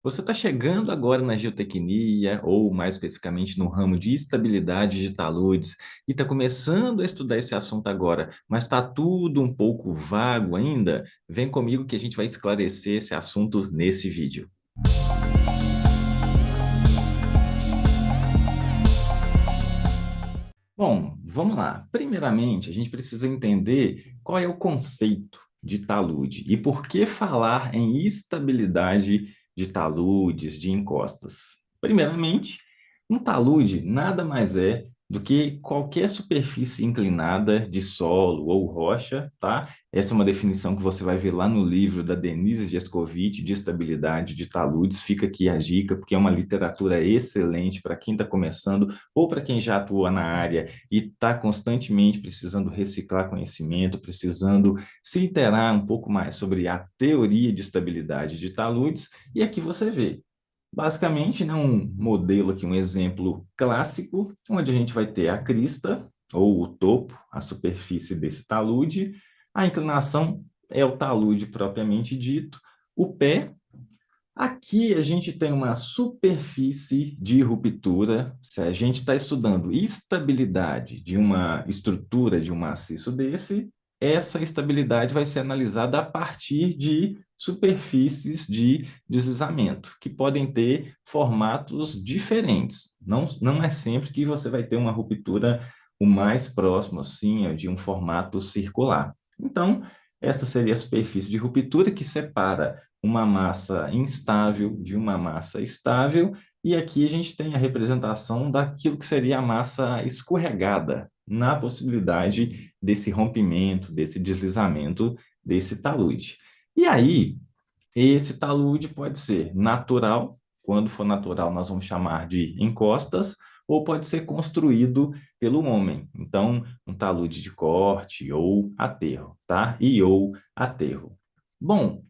Você está chegando agora na geotecnia, ou mais especificamente no ramo de estabilidade de taludes, e está começando a estudar esse assunto agora, mas está tudo um pouco vago ainda? Vem comigo que a gente vai esclarecer esse assunto nesse vídeo. Bom, vamos lá. Primeiramente, a gente precisa entender qual é o conceito de talude e por que falar em estabilidade de taludes, de encostas. Primeiramente, um talude nada mais é do que qualquer superfície inclinada de solo ou rocha, tá? Essa é uma definição que você vai ver lá no livro da Denise Gescovitch, de estabilidade de taludes. Fica aqui a dica, porque é uma literatura excelente para quem está começando ou para quem já atua na área e está constantemente precisando reciclar conhecimento, precisando se interar um pouco mais sobre a teoria de estabilidade de taludes. E aqui você vê, basicamente, né, um modelo aqui, um exemplo clássico, onde a gente vai ter a crista, ou o topo, a superfície desse talude, a inclinação é o talude propriamente dito, o pé. Aqui a gente tem uma superfície de ruptura. Se a gente está estudando estabilidade de uma estrutura de um maciço desse, essa estabilidade vai ser analisada a partir de superfícies de deslizamento, que podem ter formatos diferentes. Não é sempre que você vai ter uma ruptura o mais próximo, assim, de um formato circular. Então, essa seria a superfície de ruptura que separa uma massa instável de uma massa estável, e aqui a gente tem a representação daquilo que seria a massa escorregada, na possibilidade desse rompimento, desse deslizamento desse talude. E aí, esse talude pode ser natural, quando for natural nós vamos chamar de encostas, ou pode ser construído pelo homem. Então, um talude de corte ou aterro, tá? E ou aterro. Bom,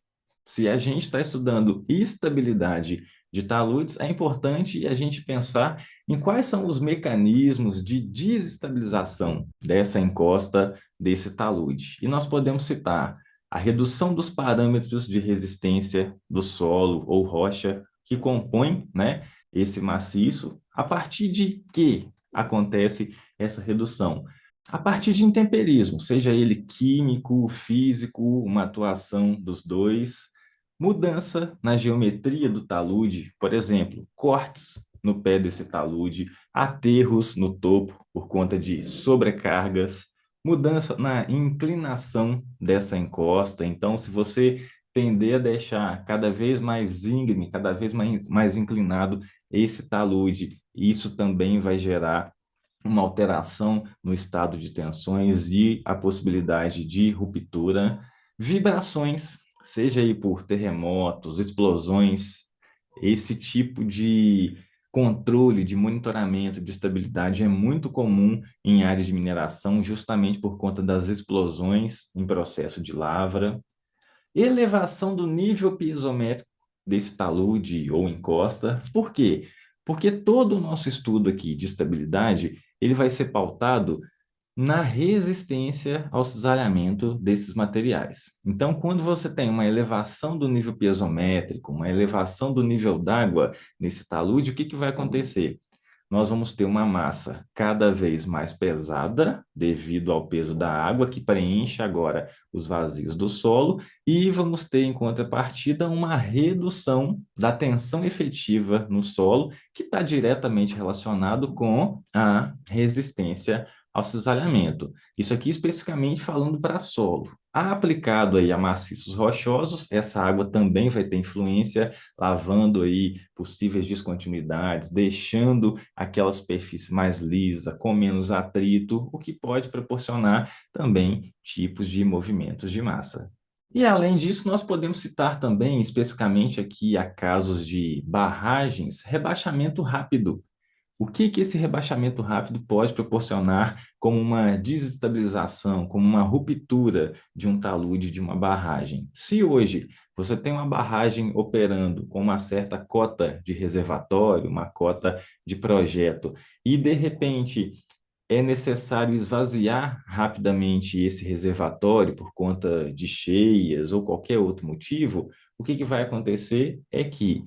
se a gente está estudando estabilidade de taludes, é importante a gente pensar em quais são os mecanismos de desestabilização dessa encosta, desse talude. E nós podemos citar a redução dos parâmetros de resistência do solo ou rocha que compõem, né, esse maciço. A partir de que acontece essa redução? A partir de intemperismo, seja ele químico, físico, uma atuação dos dois, mudança na geometria do talude, por exemplo, cortes no pé desse talude, aterros no topo por conta de sobrecargas, mudança na inclinação dessa encosta. Então, se você tender a deixar cada vez mais íngreme, cada vez mais inclinado esse talude, isso também vai gerar uma alteração no estado de tensões e a possibilidade de ruptura, vibrações, seja aí por terremotos, explosões, esse tipo de controle, de monitoramento, de estabilidade é muito comum em áreas de mineração, justamente por conta das explosões em processo de lavra. Elevação do nível piezométrico desse talude ou encosta. Por quê? Porque todo o nosso estudo aqui de estabilidade, ele vai ser pautado na resistência ao cisalhamento desses materiais. Então, quando você tem uma elevação do nível piezométrico, uma elevação do nível d'água nesse talude, o que que vai acontecer? Nós vamos ter uma massa cada vez mais pesada, devido ao peso da água, que preenche agora os vazios do solo, e vamos ter, em contrapartida, uma redução da tensão efetiva no solo, que está diretamente relacionado com a resistência ao cisalhamento. Isso aqui especificamente falando para solo. Aplicado aí a maciços rochosos, essa água também vai ter influência, lavando aí possíveis descontinuidades, deixando aquela superfície mais lisa, com menos atrito, o que pode proporcionar também tipos de movimentos de massa. E além disso, nós podemos citar também, especificamente aqui a casos de barragens, rebaixamento rápido. O que que esse rebaixamento rápido pode proporcionar como uma desestabilização, como uma ruptura de um talude de uma barragem? Se hoje você tem uma barragem operando com uma certa cota de reservatório, uma cota de projeto, e de repente é necessário esvaziar rapidamente esse reservatório por conta de cheias ou qualquer outro motivo, o que que vai acontecer é que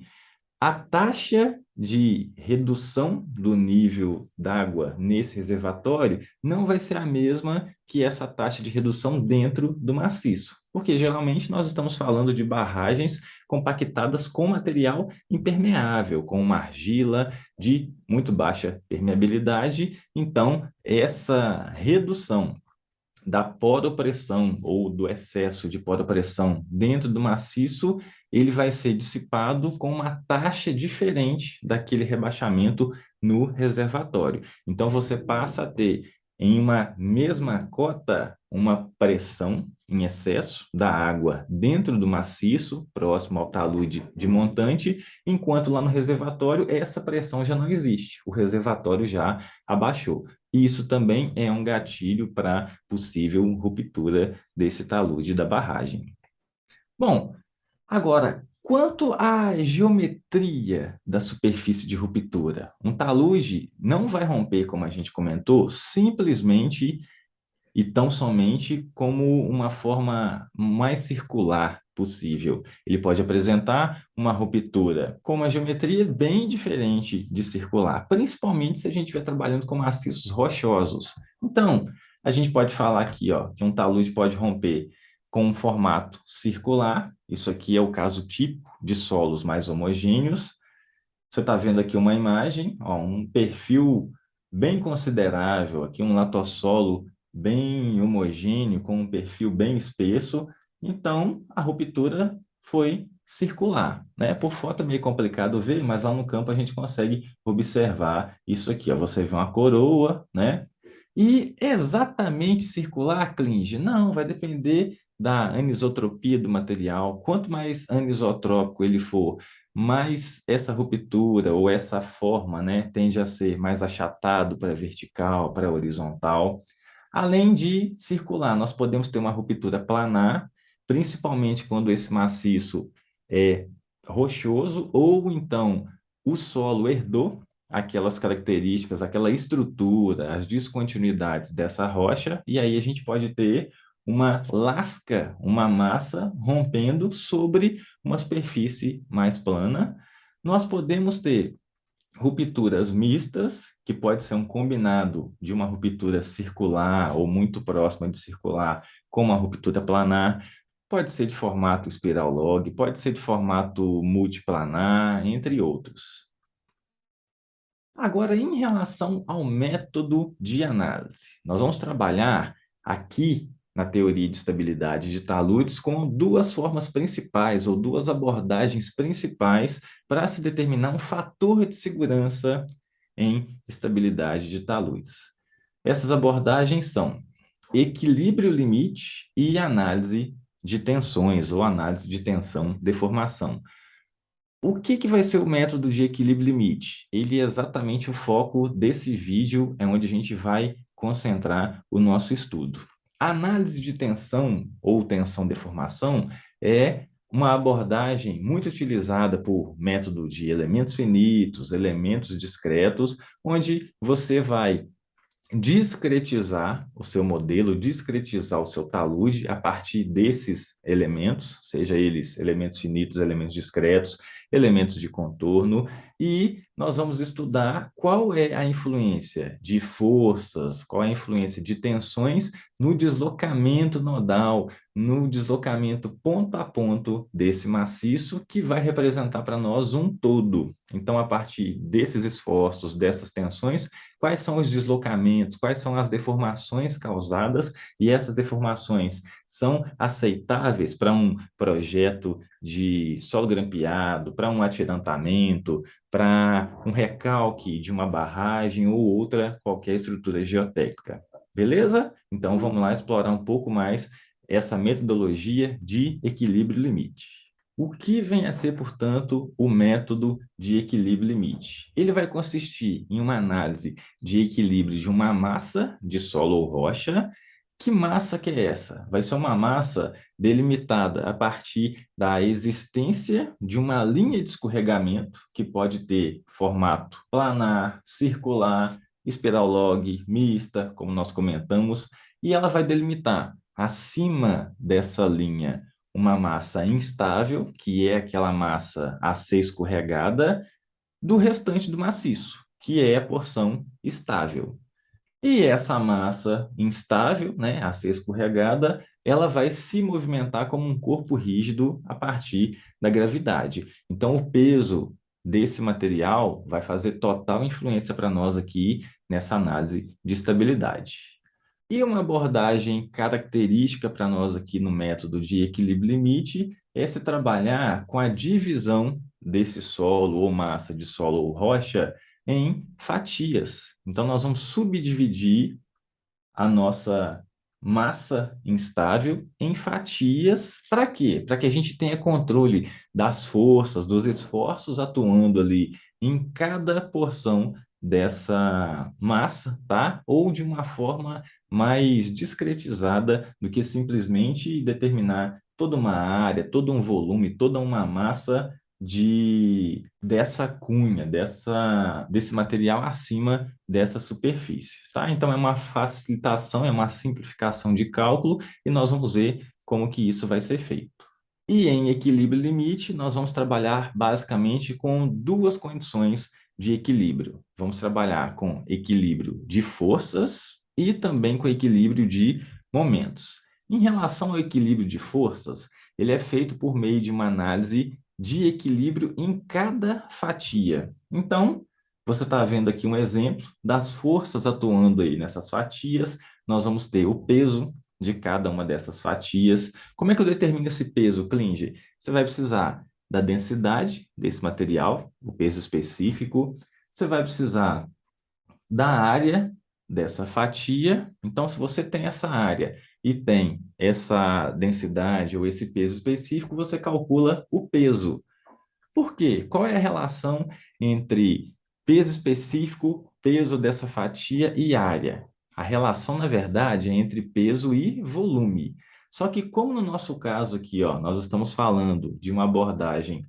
A taxa de redução do nível d'água nesse reservatório não vai ser a mesma que essa taxa de redução dentro do maciço, porque geralmente nós estamos falando de barragens compactadas com material impermeável, com uma argila de muito baixa permeabilidade. Então, essa redução da poropressão ou do excesso de poropressão dentro do maciço, ele vai ser dissipado com uma taxa diferente daquele rebaixamento no reservatório. Então, você passa a ter, em uma mesma cota, uma pressão em excesso da água dentro do maciço, próximo ao talude de montante, enquanto lá no reservatório essa pressão já não existe. O reservatório já abaixou. Isso também é um gatilho para possível ruptura desse talude da barragem. Bom, agora, quanto à geometria da superfície de ruptura, um talude não vai romper, como a gente comentou, simplesmente e tão somente como uma forma mais circular possível. Ele pode apresentar uma ruptura com uma geometria bem diferente de circular, principalmente se a gente estiver trabalhando com maciços rochosos. Então, a gente pode falar aqui, ó, que um talude pode romper com um formato circular. Isso aqui é o caso típico de solos mais homogêneos. Você está vendo aqui uma imagem, ó, um perfil bem considerável, aqui um latossolo bem homogêneo, com um perfil bem espesso. Então, a ruptura foi circular, né? Por foto é meio complicado ver, mas lá no campo a gente consegue observar isso aqui, ó. Você vê uma coroa, né? E exatamente circular, Clinge? Não, vai depender da anisotropia do material. Quanto mais anisotrópico ele for, mais essa ruptura ou essa forma, né, tende a ser mais achatado para vertical, para horizontal. Além de circular, nós podemos ter uma ruptura planar, principalmente quando esse maciço é rochoso ou então o solo herdou aquelas características, aquela estrutura, as descontinuidades dessa rocha, e aí a gente pode ter uma lasca, uma massa rompendo sobre uma superfície mais plana. Nós podemos ter rupturas mistas, que pode ser um combinado de uma ruptura circular ou muito próxima de circular com uma ruptura planar. Pode ser de formato espiral log, pode ser de formato multiplanar, entre outros. Agora, em relação ao método de análise, nós vamos trabalhar aqui na teoria de estabilidade de taludes com duas formas principais ou duas abordagens principais para se determinar um fator de segurança em estabilidade de taludes. Essas abordagens são equilíbrio limite e análise de tensões ou análise de tensão-deformação. O que vai ser o método de equilíbrio limite? Ele é exatamente o foco desse vídeo, é onde a gente vai concentrar o nosso estudo. A análise de tensão ou tensão-deformação é uma abordagem muito utilizada por método de elementos finitos, elementos discretos, onde você vai discretizar o seu modelo, discretizar o seu talude a partir desses elementos, seja eles elementos finitos, elementos discretos, elementos de contorno, e nós vamos estudar qual é a influência de forças, qual é a influência de tensões no deslocamento nodal, no deslocamento ponto a ponto desse maciço, que vai representar para nós um todo. Então, a partir desses esforços, dessas tensões, quais são os deslocamentos, quais são as deformações causadas, e essas deformações são aceitáveis para um projeto de solo grampeado, para um atirantamento, para um recalque de uma barragem ou outra qualquer estrutura geotécnica. Beleza? Então vamos lá explorar um pouco mais essa metodologia de equilíbrio limite. O que vem a ser, portanto, o método de equilíbrio limite? Ele vai consistir em uma análise de equilíbrio de uma massa de solo ou rocha. Que massa que é essa? Vai ser uma massa delimitada a partir da existência de uma linha de escorregamento que pode ter formato planar, circular, espiral log, mista, como nós comentamos, e ela vai delimitar acima dessa linha uma massa instável, que é aquela massa a ser escorregada, do restante do maciço, que é a porção estável. E essa massa instável, né, a ser escorregada, ela vai se movimentar como um corpo rígido a partir da gravidade. Então, o peso desse material vai fazer total influência para nós aqui nessa análise de estabilidade. E uma abordagem característica para nós aqui no método de equilíbrio-limite é se trabalhar com a divisão desse solo ou massa de solo ou rocha em fatias. Então, nós vamos subdividir a nossa massa instável em fatias. Para quê? Para que a gente tenha controle das forças, dos esforços atuando ali em cada porção dessa massa, tá? Ou de uma forma mais discretizada do que simplesmente determinar toda uma área, todo um volume, toda uma massa dessa cunha, desse material acima dessa superfície, tá? Então, é uma facilitação, é uma simplificação de cálculo e nós vamos ver como que isso vai ser feito. E em equilíbrio limite, nós vamos trabalhar basicamente com duas condições de equilíbrio. Vamos trabalhar com equilíbrio de forças e também com equilíbrio de momentos. Em relação ao equilíbrio de forças, ele é feito por meio de uma análise de equilíbrio em cada fatia. Então, você está vendo aqui um exemplo das forças atuando aí nessas fatias. Nós vamos ter o peso de cada uma dessas fatias. Como é que eu determino esse peso, Klinger? Você vai precisar da densidade desse material, o peso específico. Você vai precisar da área dessa fatia. Então, se você tem essa área e tem essa densidade ou esse peso específico, você calcula o peso. Por quê? Qual é a relação entre peso específico, peso dessa fatia e área? A relação, na verdade, é entre peso e volume. Só que, como no nosso caso aqui, ó, nós estamos falando de uma abordagem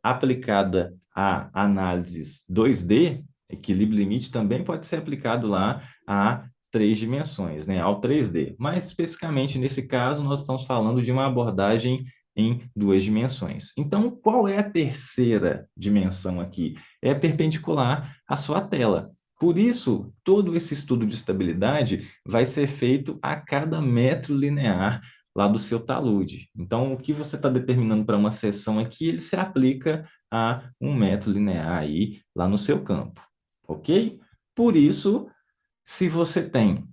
aplicada a análises 2D, equilíbrio limite também pode ser aplicado lá a três dimensões, né, ao 3D. Mais especificamente, nesse caso, nós estamos falando de uma abordagem em duas dimensões. Então, qual é a terceira dimensão aqui? É perpendicular à sua tela. Por isso, todo esse estudo de estabilidade vai ser feito a cada metro linear lá do seu talude. Então, o que você está determinando para uma seção aqui, ele se aplica a um metro linear aí lá no seu campo, ok? Por isso, se você tem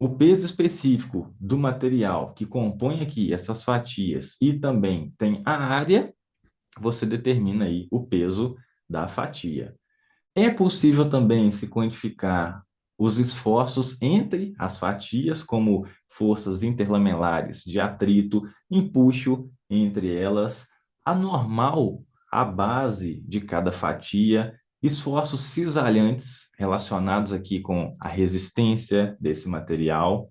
o peso específico do material que compõe aqui essas fatias e também tem a área, você determina aí o peso da fatia. É possível também se quantificar os esforços entre as fatias, como forças interlamelares de atrito, empuxo entre elas, a normal, a base de cada fatia, esforços cisalhantes relacionados aqui com a resistência desse material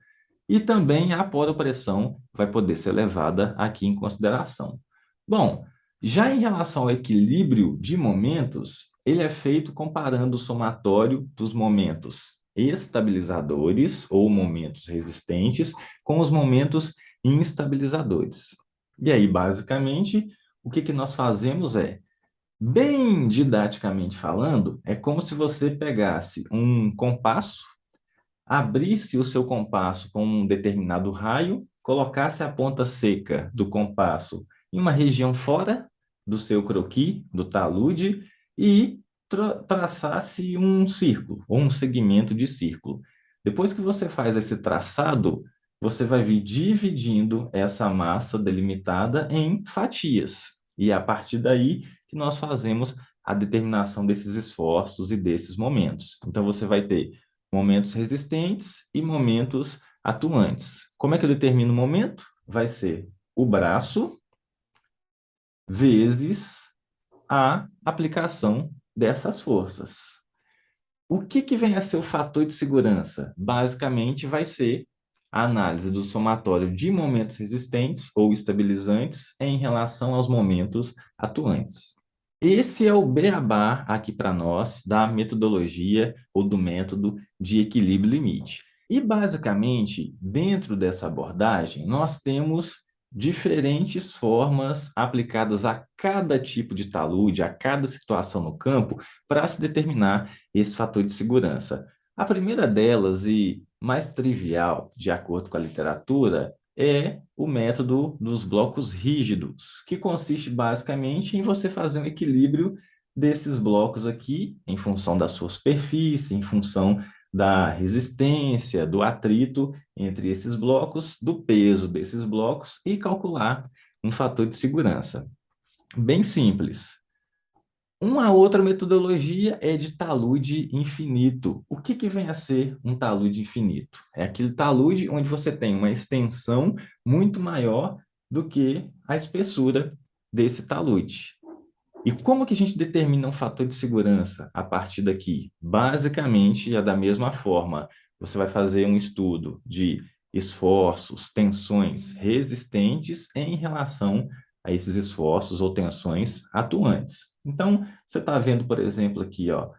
e também a poropressão vai poder ser levada aqui em consideração. Bom, já em relação ao equilíbrio de momentos, ele é feito comparando o somatório dos momentos estabilizadores ou momentos resistentes com os momentos instabilizadores. E aí, basicamente, o que nós fazemos é, bem didaticamente falando, é como se você pegasse um compasso, abrisse o seu compasso com um determinado raio, colocasse a ponta seca do compasso em uma região fora do seu croquis, do talude, e traçasse um círculo, ou um segmento de círculo. Depois que você faz esse traçado, você vai vir dividindo essa massa delimitada em fatias. E é a partir daí que nós fazemos a determinação desses esforços e desses momentos. Então, você vai ter momentos resistentes e momentos atuantes. Como é que eu determino o momento? Vai ser o braço vezes a aplicação dessas forças. O que vem a ser o fator de segurança? Basicamente, vai ser a análise do somatório de momentos resistentes ou estabilizantes em relação aos momentos atuantes. Esse é o beabá aqui para nós da metodologia ou do método de equilíbrio limite. E, basicamente, dentro dessa abordagem, nós temos diferentes formas aplicadas a cada tipo de talude, a cada situação no campo, para se determinar esse fator de segurança. A primeira delas, e mais trivial, de acordo com a literatura, é o método dos blocos rígidos, que consiste basicamente em você fazer um equilíbrio desses blocos aqui, em função da sua superfície, em função da resistência, do atrito entre esses blocos, do peso desses blocos e calcular um fator de segurança. Bem simples. Uma outra metodologia é de talude infinito. O que vem a ser um talude infinito? É aquele talude onde você tem uma extensão muito maior do que a espessura desse talude. E como que a gente determina um fator de segurança a partir daqui? Basicamente, é da mesma forma. Você vai fazer um estudo de esforços, tensões resistentes em relação a esses esforços ou tensões atuantes. Então, você está vendo, por exemplo, aqui, ó,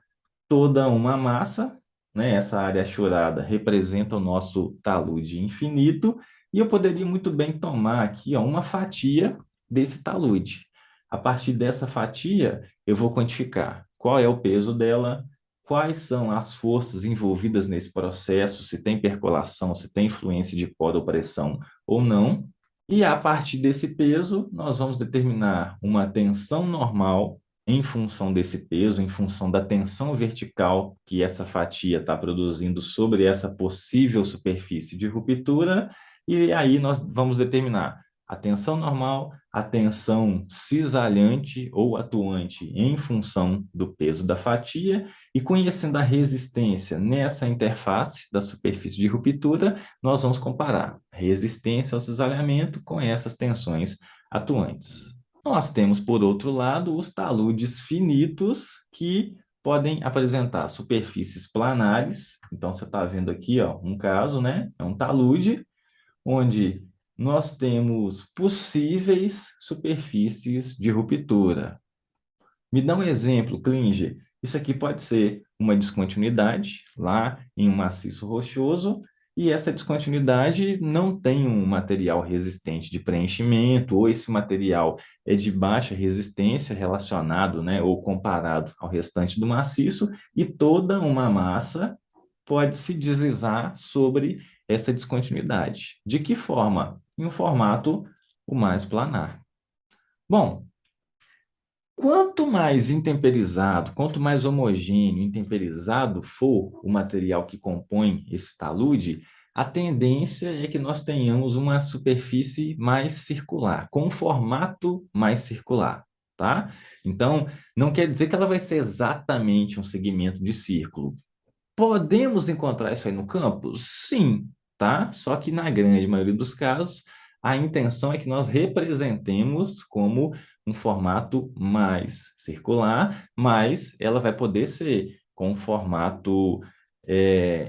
toda uma massa, né? Essa área achurada representa o nosso talude infinito, e eu poderia muito bem tomar aqui, ó, uma fatia desse talude. A partir dessa fatia, eu vou quantificar qual é o peso dela, quais são as forças envolvidas nesse processo, se tem percolação, se tem influência de poda ou pressão ou não. E a partir desse peso, nós vamos determinar uma tensão normal em função desse peso, em função da tensão vertical que essa fatia está produzindo sobre essa possível superfície de ruptura, e aí nós vamos determinar a tensão normal, a tensão cisalhante ou atuante em função do peso da fatia, e conhecendo a resistência nessa interface da superfície de ruptura, nós vamos comparar resistência ao cisalhamento com essas tensões atuantes. Nós temos, por outro lado, os taludes finitos, que podem apresentar superfícies planares. Então, você está vendo aqui, ó, um caso, né? É um talude, onde nós temos possíveis superfícies de ruptura. Me dá um exemplo, Klinger. Isso aqui pode ser uma descontinuidade lá em um maciço rochoso, e essa descontinuidade não tem um material resistente de preenchimento, ou esse material é de baixa resistência relacionado, né, ou comparado ao restante do maciço, e toda uma massa pode se deslizar sobre essa descontinuidade. De que forma? Em um formato o mais planar. Bom, quanto mais intemperizado, quanto mais homogêneo, intemperizado for o material que compõe esse talude, a tendência é que nós tenhamos uma superfície mais circular, com um formato mais circular, tá? Então, não quer dizer que ela vai ser exatamente um segmento de círculo. Podemos encontrar isso aí no campo? Sim, tá? Só que na grande maioria dos casos, a intenção é que nós representemos como um formato mais circular, mas ela vai poder ser com um formato,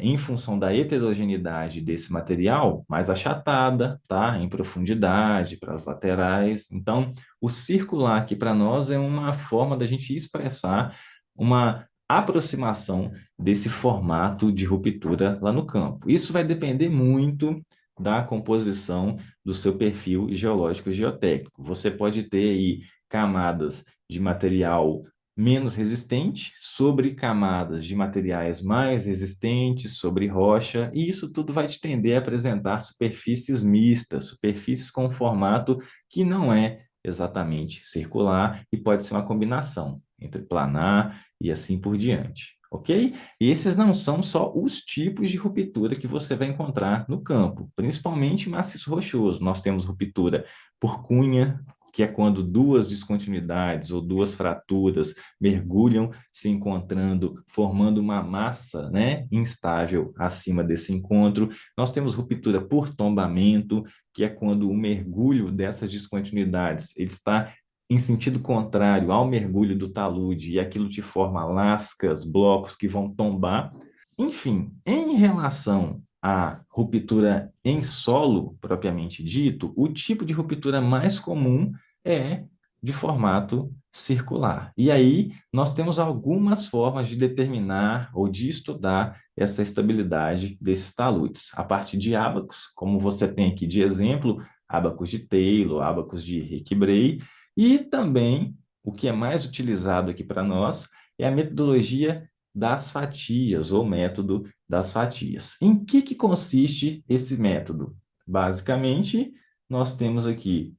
em função da heterogeneidade desse material, mais achatada, tá? Em profundidade, para as laterais. Então, o circular aqui para nós é uma forma da gente expressar uma aproximação desse formato de ruptura lá no campo. Isso vai depender muito da composição do seu perfil geológico e geotécnico. Você pode ter aí camadas de material menos resistente sobre camadas de materiais mais resistentes sobre rocha, e isso tudo vai te tender a apresentar superfícies mistas, superfícies com formato que não é exatamente circular, e pode ser uma combinação entre planar e assim por diante, ok? E esses não são só os tipos de ruptura que você vai encontrar no campo, principalmente maciço rochoso. Nós temos ruptura por cunha, que é quando duas descontinuidades ou duas fraturas mergulham se encontrando, formando uma massa, né, instável acima desse encontro. Nós temos ruptura por tombamento, que é quando o mergulho dessas descontinuidades ele está em sentido contrário ao mergulho do talude, e aquilo te forma lascas, blocos que vão tombar. Enfim, em relação à ruptura em solo, propriamente dito, o tipo de ruptura mais comum é de formato circular. E aí nós temos algumas formas de determinar ou de estudar essa estabilidade desses taludes. A partir de ábacos, como você tem aqui de exemplo, ábacos de Taylor, ábacos de Rick-Bray, e também, o que é mais utilizado aqui para nós, é a metodologia das fatias, ou método das fatias. Em que consiste esse método? Basicamente, nós temos aqui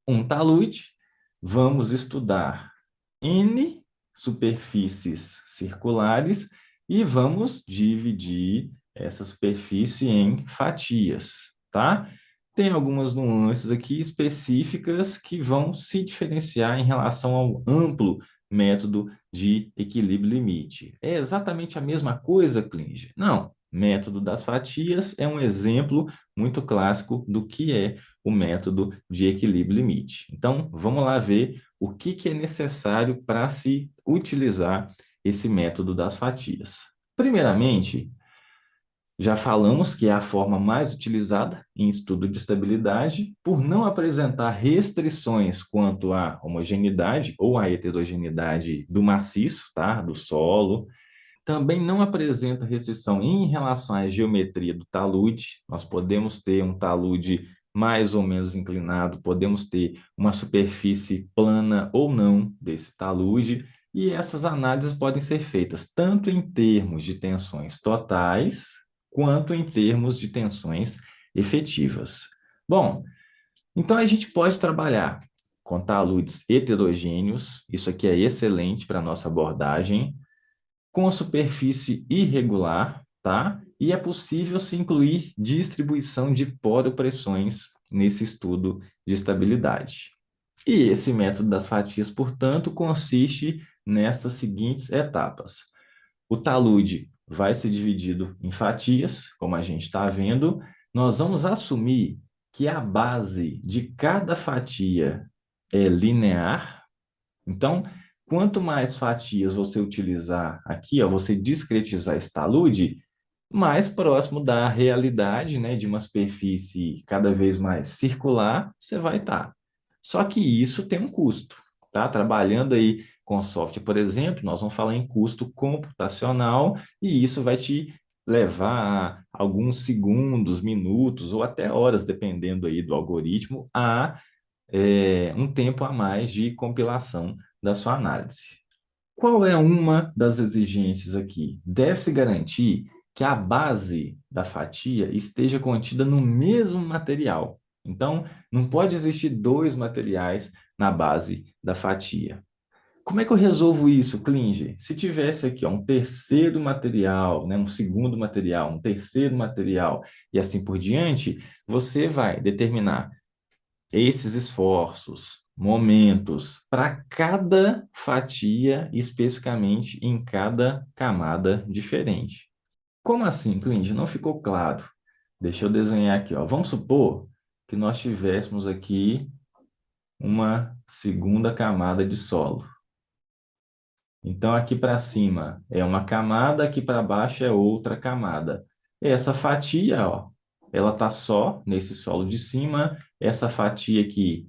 um talude, vamos estudar N superfícies circulares e vamos dividir essa superfície em fatias, tá? Tem algumas nuances aqui específicas que vão se diferenciar em relação ao amplo método de equilíbrio limite. É exatamente a mesma coisa, Klinger? Não. Método das fatias é um exemplo muito clássico do que é o método de equilíbrio limite. Então, vamos lá ver o que é necessário para se utilizar esse método das fatias. Primeiramente, já falamos que é a forma mais utilizada em estudo de estabilidade por não apresentar restrições quanto à homogeneidade ou à heterogeneidade do maciço, tá? Do solo. Também não apresenta restrição em relação à geometria do talude. Nós podemos ter um talude mais ou menos inclinado, podemos ter uma superfície plana ou não desse talude, e essas análises podem ser feitas tanto em termos de tensões totais, quanto em termos de tensões efetivas. Bom, então a gente pode trabalhar com taludes heterogêneos, isso aqui é excelente para a nossa abordagem, com a superfície irregular, tá? E é possível se incluir distribuição de poropressões nesse estudo de estabilidade. E esse método das fatias, portanto, consiste nessas seguintes etapas. O talude vai ser dividido em fatias, como a gente está vendo. Nós vamos assumir que a base de cada fatia é linear. Então, quanto mais fatias você utilizar aqui, ó, você discretizar esse talude, mais próximo da realidade, né, de uma superfície cada vez mais circular, você vai estar. Só que isso tem um custo, tá? Trabalhando aí com software, por exemplo, nós vamos falar em custo computacional e isso vai te levar alguns segundos, minutos ou até horas, dependendo aí do algoritmo, a um tempo a mais de compilação da sua análise. Qual é uma das exigências aqui? Deve-se garantir que a base da fatia esteja contida no mesmo material. Então, não pode existir dois materiais na base da fatia. Como é que eu resolvo isso, Klinger? Se tivesse aqui ó, um terceiro material, né, um segundo material, um terceiro material e assim por diante, você vai determinar esses esforços, momentos, para cada fatia, especificamente em cada camada diferente. Como assim, Clint? Não ficou claro. Deixa eu desenhar aqui, ó. Vamos supor que nós tivéssemos aqui uma segunda camada de solo. Então, aqui para cima é uma camada, aqui para baixo é outra camada. Essa fatia, ó, ela está só nesse solo de cima. Essa fatia aqui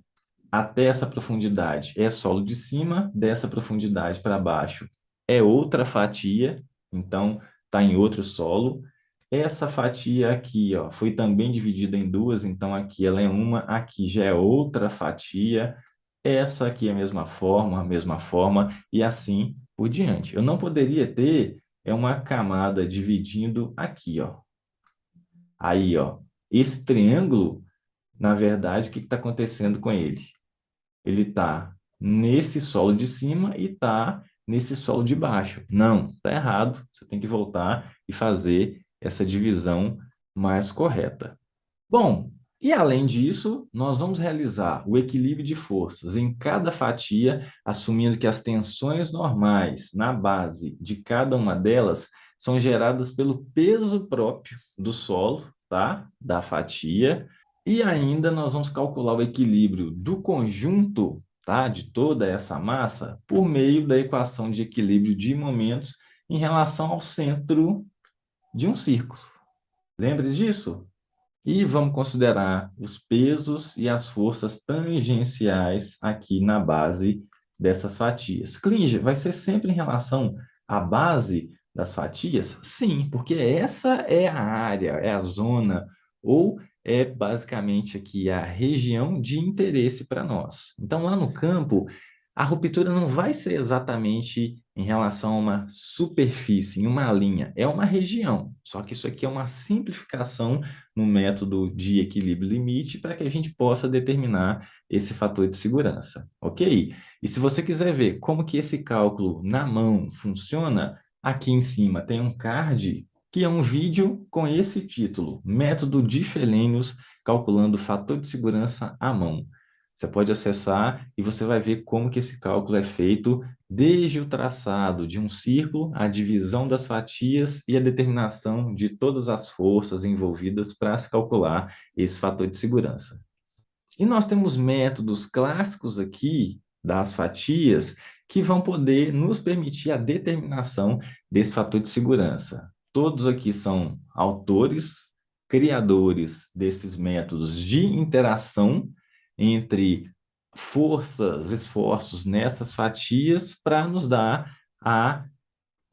até essa profundidade é solo de cima, dessa profundidade para baixo é outra fatia, então está em outro solo. Essa fatia aqui, ó, foi também dividida em duas, então aqui ela é uma, aqui já é outra fatia. Essa aqui é a mesma forma, e assim por diante. Eu não poderia ter uma camada dividindo aqui, ó. Aí, ó, esse triângulo, na verdade, o que está acontecendo com ele? Ele está nesse solo de cima e está nesse solo de baixo. Não, está errado. Você tem que voltar e fazer essa divisão mais correta. Bom, e além disso, nós vamos realizar o equilíbrio de forças em cada fatia, assumindo que as tensões normais na base de cada uma delas são geradas pelo peso próprio do solo, tá? Da fatia. E ainda nós vamos calcular o equilíbrio do conjunto, tá? De toda essa massa por meio da equação de equilíbrio de momentos em relação ao centro de um círculo. Lembre disso? E vamos considerar os pesos e as forças tangenciais aqui na base dessas fatias. Klinger, vai ser sempre em relação à base das fatias? Sim, porque essa é a área, é a zona ou é basicamente aqui a região de interesse para nós. Então, lá no campo, a ruptura não vai ser exatamente em relação a uma superfície, em uma linha, é uma região. Só que isso aqui é uma simplificação no método de equilíbrio limite para que a gente possa determinar esse fator de segurança, ok? E se você quiser ver como que esse cálculo na mão funciona, aqui em cima tem um card que é um vídeo com esse título, Método de Felênios calculando o fator de segurança à mão. Você pode acessar e você vai ver como que esse cálculo é feito desde o traçado de um círculo, a divisão das fatias e a determinação de todas as forças envolvidas para se calcular esse fator de segurança. E nós temos métodos clássicos aqui das fatias que vão poder nos permitir a determinação desse fator de segurança. Todos aqui são autores, criadores desses métodos de interação entre forças, esforços nessas fatias para nos dar a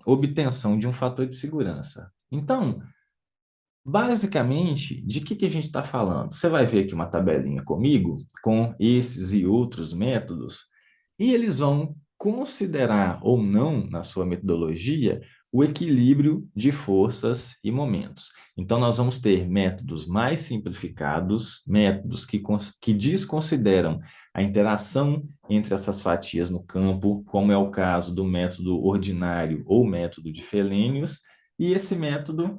obtenção de um fator de segurança. Então, basicamente, de que a gente está falando? Você vai ver aqui uma tabelinha comigo, com esses e outros métodos, e eles vão considerar ou não, na sua metodologia, o equilíbrio de forças e momentos. Então, nós vamos ter métodos mais simplificados, métodos que desconsideram a interação entre essas fatias no campo, como é o caso do método ordinário ou método de Felênios, e esse método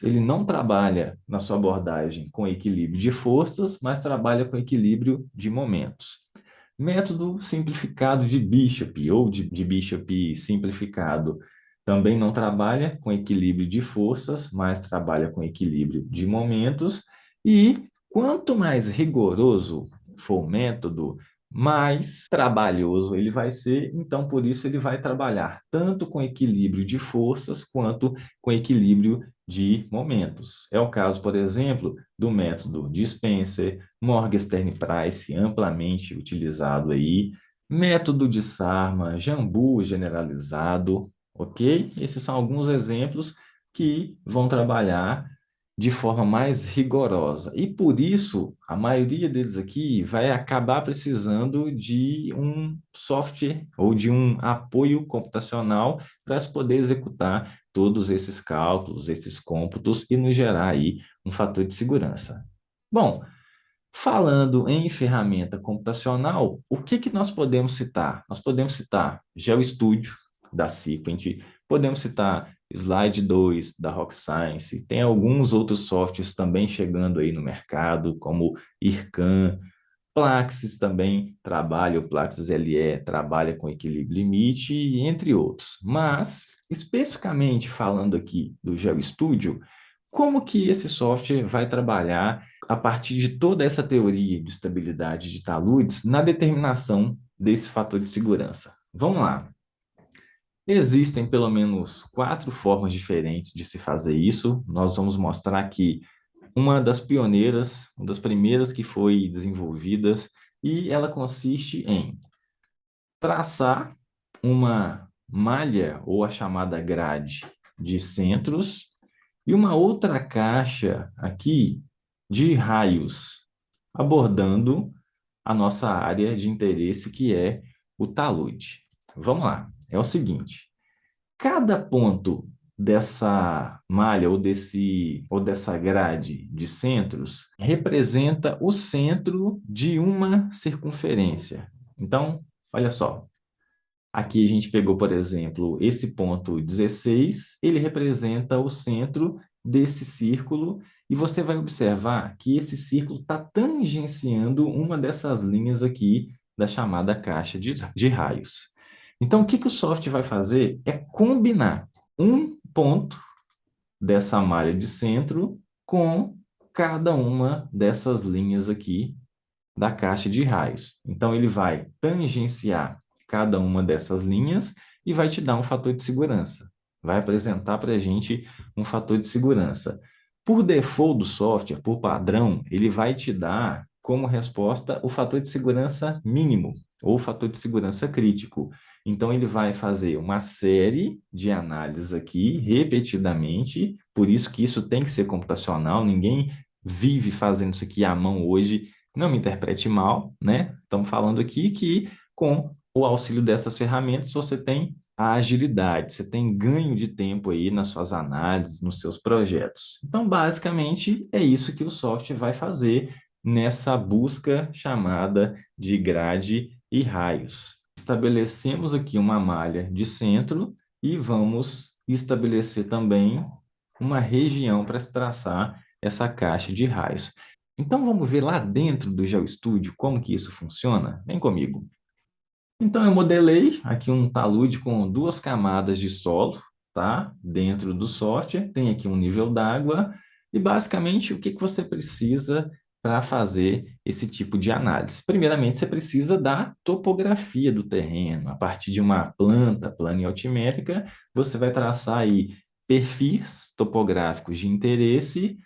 ele não trabalha na sua abordagem com equilíbrio de forças, mas trabalha com equilíbrio de momentos. Método simplificado de Bishop, ou de Bishop simplificado, também não trabalha com equilíbrio de forças, mas trabalha com equilíbrio de momentos. E quanto mais rigoroso for o método, mais trabalhoso ele vai ser, então por isso ele vai trabalhar tanto com equilíbrio de forças quanto com equilíbrio de momentos. É o caso, por exemplo, do método de Spencer, Morgenstern-Price, amplamente utilizado aí, método de Sarma, Jambu generalizado, ok? Esses são alguns exemplos que vão trabalhar de forma mais rigorosa. E por isso, a maioria deles aqui vai acabar precisando de um software ou de um apoio computacional para se poder executar todos esses cálculos, esses cômputos e nos gerar aí um fator de segurança. Bom, falando em ferramenta computacional, o que nós podemos citar? Nós podemos citar GeoStudio, da Sequent, podemos citar Slide 2, da Rock Science, tem alguns outros softwares também chegando aí no mercado, como IRCAM, Plaxis também trabalha, o Plaxis LE trabalha com equilíbrio limite, entre outros. Mas, especificamente falando aqui do GeoStudio, como que esse software vai trabalhar a partir de toda essa teoria de estabilidade de taludes na determinação desse fator de segurança? Vamos lá. Existem pelo menos 4 formas diferentes de se fazer isso. Nós vamos mostrar aqui uma das pioneiras, uma das primeiras que foi desenvolvidas, e ela consiste em traçar uma malha ou a chamada grade de centros e uma outra caixa aqui de raios, abordando a nossa área de interesse, que é o talude. Vamos lá, é o seguinte, cada ponto dessa malha ou dessa grade de centros representa o centro de uma circunferência. Então, olha só, aqui a gente pegou, por exemplo, esse ponto 16, ele representa o centro desse círculo, e você vai observar que esse círculo está tangenciando uma dessas linhas aqui da chamada caixa de raios. Então, o que o software vai fazer é combinar um ponto dessa malha de centro com cada uma dessas linhas aqui da caixa de raios. Então, ele vai tangenciar cada uma dessas linhas e vai te dar um fator de segurança. Vai apresentar para a gente um fator de segurança. Por default do software, por padrão, ele vai te dar como resposta o fator de segurança mínimo ou fator de segurança crítico. Então, ele vai fazer uma série de análises aqui, repetidamente, por isso que isso tem que ser computacional, ninguém vive fazendo isso aqui à mão hoje, não me interprete mal, né? Estamos falando aqui que com o auxílio dessas ferramentas você tem a agilidade, você tem ganho de tempo aí nas suas análises, nos seus projetos. Então, basicamente, é isso que o software vai fazer nessa busca chamada de grade e raios. Estabelecemos aqui uma malha de centro e vamos estabelecer também uma região para se traçar essa caixa de raios. Então, vamos ver lá dentro do GeoStudio como que isso funciona? Vem comigo. Então, eu modelei aqui um talude com duas camadas de solo, tá? Dentro do software, tem aqui um nível d'água e, basicamente, o que que você precisa para fazer esse tipo de análise? Primeiramente, você precisa da topografia do terreno. A partir de uma planta plana e altimétrica, você vai traçar aí perfis topográficos de interesse.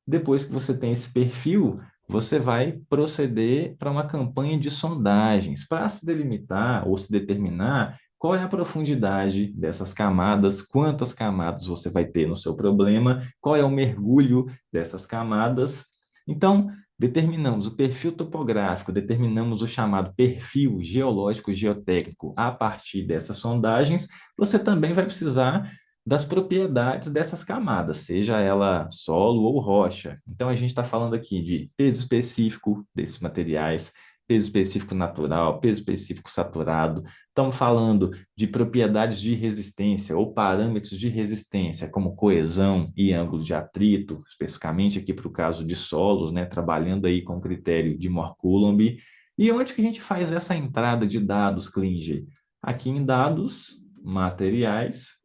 Depois que você tem esse perfil, você vai proceder para uma campanha de sondagens para se delimitar ou se determinar qual é a profundidade dessas camadas, quantas camadas você vai ter no seu problema, qual é o mergulho dessas camadas. Então, determinamos o perfil topográfico, determinamos o chamado perfil geológico geotécnico a partir dessas sondagens. Você também vai precisar das propriedades dessas camadas, seja ela solo ou rocha. Então, a gente está falando aqui de peso específico desses materiais, peso específico natural, peso específico saturado. Estamos falando de propriedades de resistência ou parâmetros de resistência, como coesão e ângulo de atrito, especificamente aqui para o caso de solos, né, trabalhando aí com o critério de Mohr-Coulomb. E onde que a gente faz essa entrada de dados, Klinger? Aqui em dados, materiais,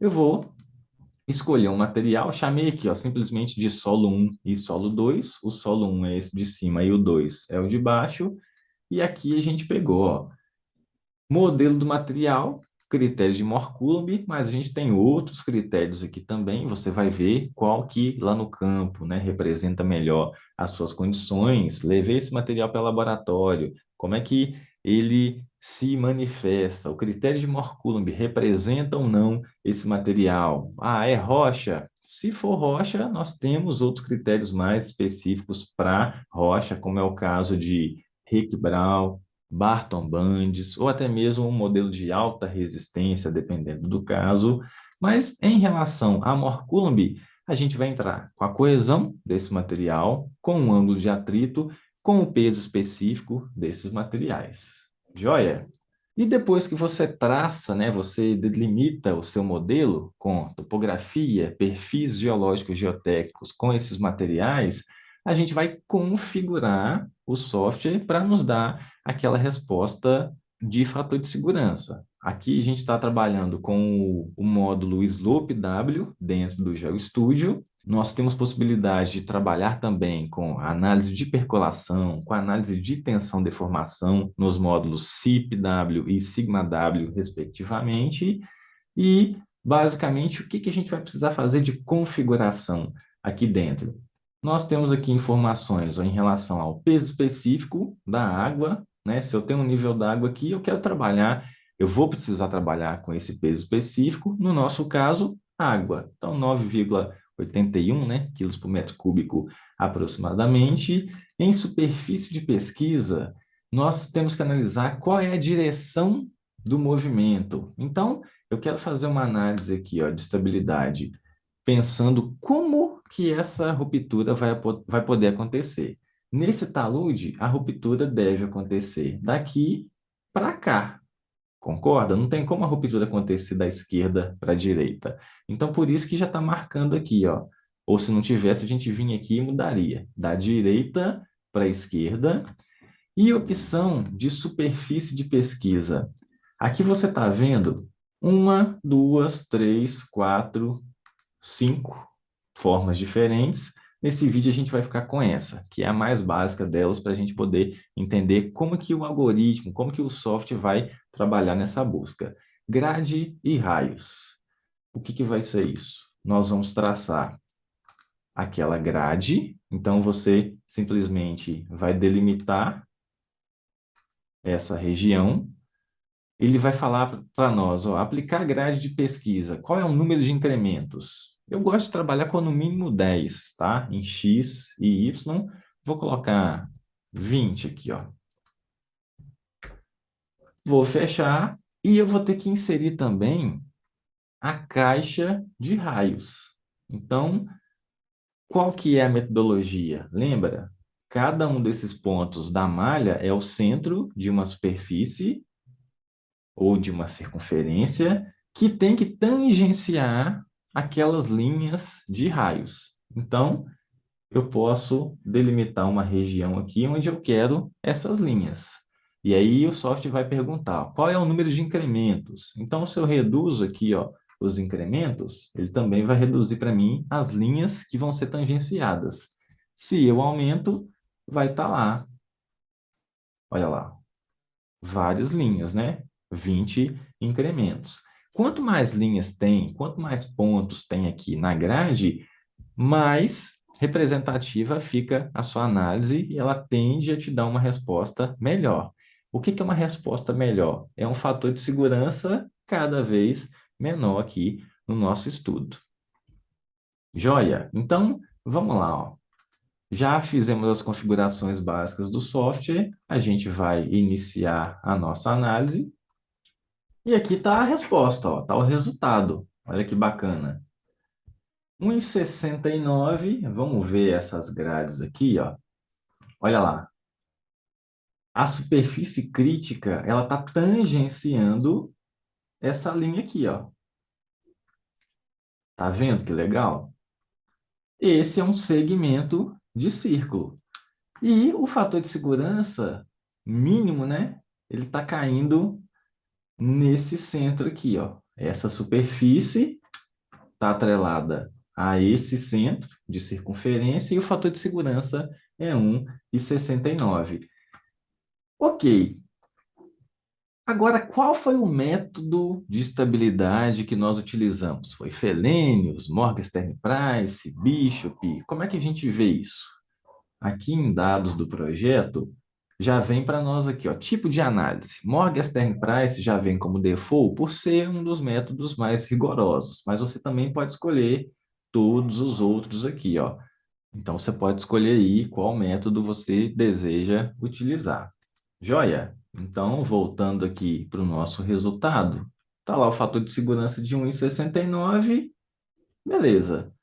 eu vou escolher um material, chamei aqui, ó, simplesmente de solo 1 e solo 2. O solo 1 é esse de cima e o 2 é o de baixo. E aqui a gente pegou, ó, modelo do material, critérios de Mohr-Coulomb, mas a gente tem outros critérios aqui também. Você vai ver qual que lá no campo, né, representa melhor as suas condições. Levei esse material para o laboratório. Como é que ele se manifesta? O critério de Mohr-Coulomb representa ou não esse material? Ah, é rocha? Se for rocha, nós temos outros critérios mais específicos para rocha, como é o caso de Rick-Brown, Barton Bandes, ou até mesmo um modelo de alta resistência, dependendo do caso. Mas em relação a Mohr-Coulomb, a gente vai entrar com a coesão desse material, com o ângulo de atrito, com o peso específico desses materiais. Joia? E depois que você traça, né, você delimita o seu modelo com topografia, perfis geológicos geotécnicos com esses materiais, a gente vai configurar o software para nos dar aquela resposta de fator de segurança. Aqui a gente está trabalhando com o módulo Slope W dentro do GeoStudio. Nós temos possibilidade de trabalhar também com análise de percolação, com análise de tensão-deformação nos módulos SIP-W e Sigma-W, respectivamente. E, basicamente, o que que a gente vai precisar fazer de configuração aqui dentro? Nós temos aqui informações em relação ao peso específico da água, né? Se eu tenho um nível d'água aqui, eu quero trabalhar, eu vou precisar trabalhar com esse peso específico, no nosso caso, água. Então, 9,81, né, quilos por metro cúbico aproximadamente. Em superfície de pesquisa, nós temos que analisar qual é a direção do movimento. Então, eu quero fazer uma análise aqui, ó, de estabilidade, pensando como que essa ruptura vai poder acontecer. Nesse talude, a ruptura deve acontecer daqui para cá. Concorda? Não tem como a ruptura acontecer da esquerda para a direita. Então, por isso que já está marcando aqui, ó. Ou se não tivesse, a gente vinha aqui e mudaria. Da direita para a esquerda. E opção de superfície de pesquisa. Aqui você está vendo uma, duas, três, quatro, 5 formas diferentes. Nesse vídeo a gente vai ficar com essa, que é a mais básica delas, para a gente poder entender como que o algoritmo, como que o software vai trabalhar nessa busca. Grade e raios. O que que vai ser isso? Nós vamos traçar aquela grade, então você simplesmente vai delimitar essa região. ele vai falar para nós, ó, aplicar grade de pesquisa. Qual é o número de incrementos? Eu gosto de trabalhar com no mínimo 10, tá? Em X e Y. Vou colocar 20 aqui, ó. Vou fechar e eu vou ter que inserir também a caixa de raios. Então, qual que é a metodologia? Lembra? Cada um desses pontos da malha é o centro de uma superfície ou de uma circunferência que tem que tangenciar aquelas linhas de raios. Então, eu posso delimitar uma região aqui onde eu quero essas linhas. E aí o software vai perguntar, qual é o número de incrementos? Então, se eu reduzo aqui, ó, os incrementos, ele também vai reduzir para mim as linhas que vão ser tangenciadas. Se eu aumento, vai estar lá. Olha lá, várias linhas, né? 20 incrementos. Quanto mais linhas tem, quanto mais pontos tem aqui na grade, mais representativa fica a sua análise e ela tende a te dar uma resposta melhor. O que que é uma resposta melhor? É um fator de segurança cada vez menor aqui no nosso estudo. Joia? Então, vamos lá, ó. Já fizemos as configurações básicas do software, a gente vai iniciar a nossa análise e aqui está a resposta, ó, está o resultado. Olha que bacana. 1,69, vamos ver essas grades aqui, ó. Olha lá. A superfície crítica, ela está tangenciando essa linha aqui, ó. Tá vendo que legal? Esse é um segmento de círculo. E o fator de segurança mínimo, né? Ele está caindo nesse centro aqui, ó. Essa superfície está atrelada a esse centro de circunferência e o fator de segurança é 1,69. Ok. Agora, qual foi o método de estabilidade que nós utilizamos? Foi Fellenius, Morgenstern Price, Bishop? Como é que a gente vê isso? Aqui em dados do projeto, já vem para nós aqui, ó, tipo de análise. Morgenstern Price já vem como default por ser um dos métodos mais rigorosos, mas você também pode escolher todos os outros aqui, ó. Então, você pode escolher aí qual método você deseja utilizar. Joia? Então, voltando aqui para o nosso resultado, está lá o fator de segurança de 1,69. Beleza.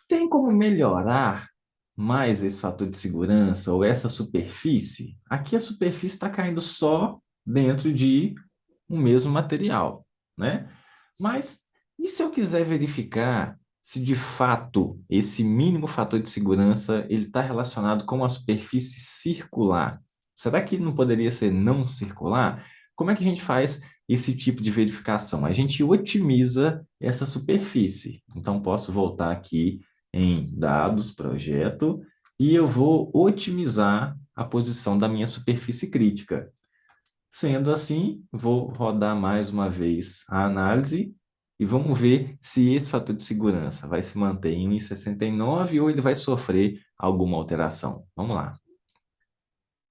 Tem como melhorar mais esse fator de segurança ou essa superfície? Aqui a superfície está caindo só dentro de um mesmo material, né? Mas e se eu quiser verificar se de fato esse mínimo fator de segurança ele está relacionado com a superfície circular? Será que não poderia ser não circular? Como é que a gente faz esse tipo de verificação? A gente otimiza essa superfície. Então, posso voltar aqui em dados, projeto, e eu vou otimizar a posição da minha superfície crítica. Sendo assim, vou rodar mais uma vez a análise e vamos ver se esse fator de segurança vai se manter em 1,69 ou ele vai sofrer alguma alteração. Vamos lá.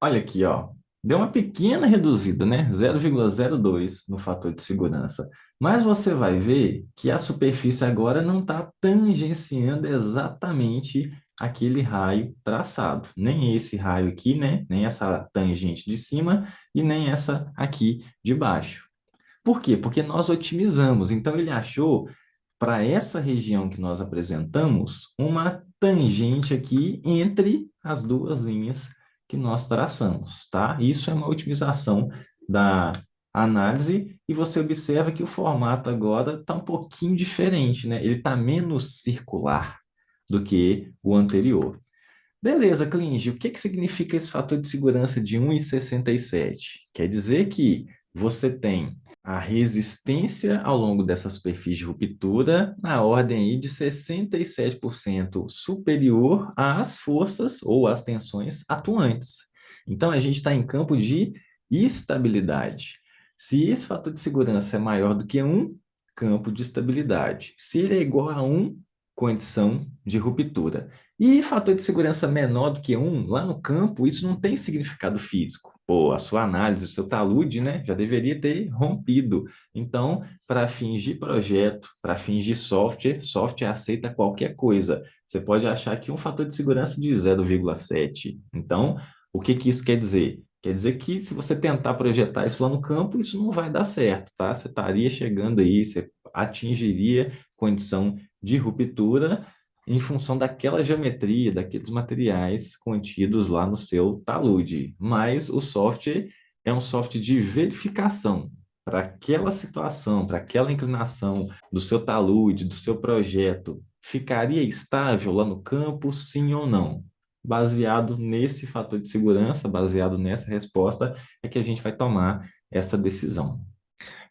Olha aqui, ó. Deu uma pequena reduzida, né? 0,02 no fator de segurança. Mas você vai ver que a superfície agora não está tangenciando exatamente aquele raio traçado. Nem esse raio aqui, né? Nem essa tangente de cima e nem essa aqui de baixo. Por quê? Porque nós otimizamos. Então, ele achou, para essa região que nós apresentamos, uma tangente aqui entre as duas linhas que nós traçamos, tá? Isso é uma otimização da análise e você observa que o formato agora está um pouquinho diferente, né? Ele está menos circular do que o anterior. Beleza, Clinge, o que que significa esse fator de segurança de 1,67? Quer dizer que você tem a resistência ao longo dessa superfície de ruptura na ordem aí de 67% superior às forças ou às tensões atuantes. Então, a gente está em campo de estabilidade. Se esse fator de segurança é maior do que 1, campo de estabilidade. Se ele é igual a 1, condição de ruptura. E fator de segurança menor do que 1, lá no campo, isso não tem significado físico. pô, a sua análise, o seu talude, né, já deveria ter rompido. Então, para fins de projeto, para fins de software, software aceita qualquer coisa. Você pode achar que um fator de segurança de 0,7. Então, o que que isso quer dizer? Quer dizer que se você tentar projetar isso lá no campo, isso não vai dar certo, tá? Você estaria chegando aí, você atingiria condição de ruptura em função daquela geometria, daqueles materiais contidos lá no seu talude. Mas o software é um software de verificação para aquela situação, para aquela inclinação do seu talude, do seu projeto. Ficaria estável lá no campo, sim ou não? Baseado nesse fator de segurança, baseado nessa resposta, é que a gente vai tomar essa decisão.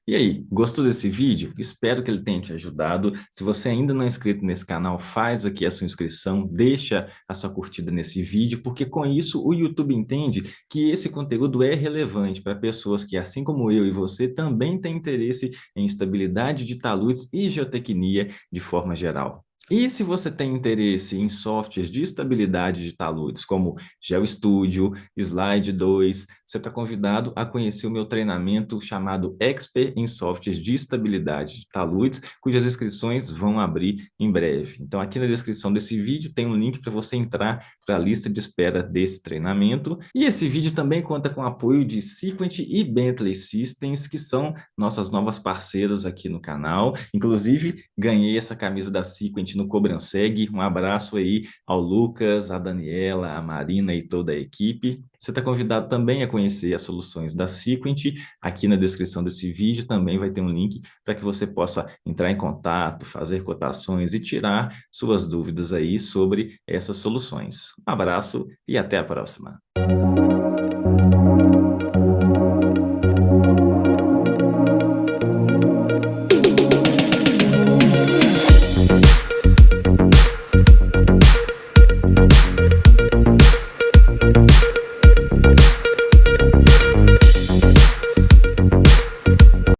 E aí, gostou desse vídeo? Espero que ele tenha te ajudado. Se você ainda não é inscrito nesse canal, faz aqui a sua inscrição, deixa a sua curtida nesse vídeo, porque com isso o YouTube entende que esse conteúdo é relevante para pessoas que, assim como eu e você, também têm interesse em estabilidade de taludes e geotecnia de forma geral. E se você tem interesse em softwares de estabilidade de taludes, como GeoStudio, Slide 2, você está convidado a conhecer o meu treinamento chamado Expert em Softwares de Estabilidade de taludes, cujas inscrições vão abrir em breve. Então, aqui na descrição desse vídeo tem um link para você entrar para a lista de espera desse treinamento. E esse vídeo também conta com o apoio de Sequent e Bentley Systems, que são nossas novas parceiras aqui no canal. Inclusive, ganhei essa camisa da Sequent no Cobranseg. Um abraço aí ao Lucas, a Daniela, a Marina e toda a equipe. Você está convidado também a conhecer as soluções da Sequent. Aqui na descrição desse vídeo também vai ter um link para que você possa entrar em contato, fazer cotações e tirar suas dúvidas aí sobre essas soluções. Um abraço e até a próxima.